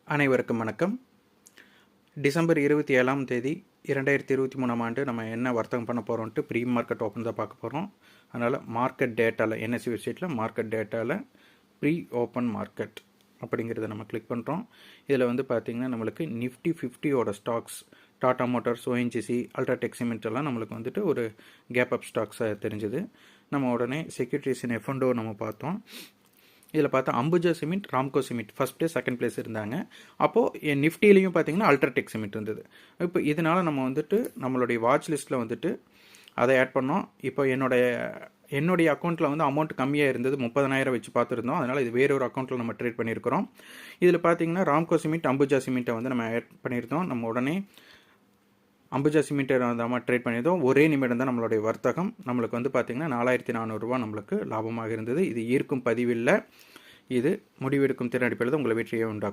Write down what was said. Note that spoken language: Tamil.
அனைவருக்கும் வணக்கம். டிசம்பர் 27ஆம் தேதி 2023ஆம் ஆண்டு நம்ம என்ன வர்த்தகம் பண்ண போகிறோன்ட்டு ப்ரீ மார்க்கெட் ஓப்பன் தான் பார்க்க போகிறோம். அதனால் மார்க்கெட் டேட்டாவில் என்எஸ்சி வெப்சைட்டில் மார்க்கெட் டேட்டாவில் ப்ரீ ஓப்பன் மார்க்கெட் அப்படிங்கிறத நம்ம கிளிக் பண்ணுறோம். இதில் வந்து பார்த்திங்கன்னா நம்மளுக்கு நிஃப்டி 50யோட stocks Tata Motors, ONGC, UltraTech cement எல்லாம் நம்மளுக்கு வந்துட்டு ஒரு கேப் அப் ஸ்டாக்ஸாக தெரிஞ்சுது. நம்ம உடனே செக்யூரிட்டிஸ் இன் எஃப்என்டோ நம்ம பார்த்தோம். இதில் பார்த்தா Ambuja cement, Ramco cement first place, second place இருந்தாங்க. அப்போது நிஃப்டிலையும் பார்த்தீங்கன்னா அல்ட்ராடெக் சிமெண்ட் இருந்தது. இப்போ இதனால் நம்ம வந்துட்டு நம்மளுடைய வாட்ச் லிஸ்ட்டில் வந்துட்டு அதை ஆட் பண்ணோம். இப்போ என்னுடைய அக்கௌண்ட்டில் வந்து அமௌண்ட் கம்மியாக இருந்தது, 30,000 வச்சு பார்த்துருந்தோம். அதனால் இது வேறொரு அக்கௌண்ட்டில் நம்ம ட்ரேட் பண்ணியிருக்கிறோம். இதில் பார்த்தீங்கன்னா ராம்கோ சிமெண்ட், அம்புஜா சிமெண்ட்டை வந்து நம்ம ஆட் பண்ணியிருந்தோம். நம்ம உடனே அம்புஜா சிமெண்ட்டை நம்ம ட்ரேட் பண்ணியிருந்தோம். ஒரே நிமிடம் தான் நம்மளுடைய வர்த்தகம். நம்மளுக்கு வந்து பார்த்திங்கன்னா 4,400 நம்மளுக்கு லாபமாக இருந்தது. இது ஈர்க்கும் பதிவில்லை, இது முடிவெடுக்கும் திறன் அடிப்படையில் தான் உங்களை வெற்றியை உண்டாக்கும்.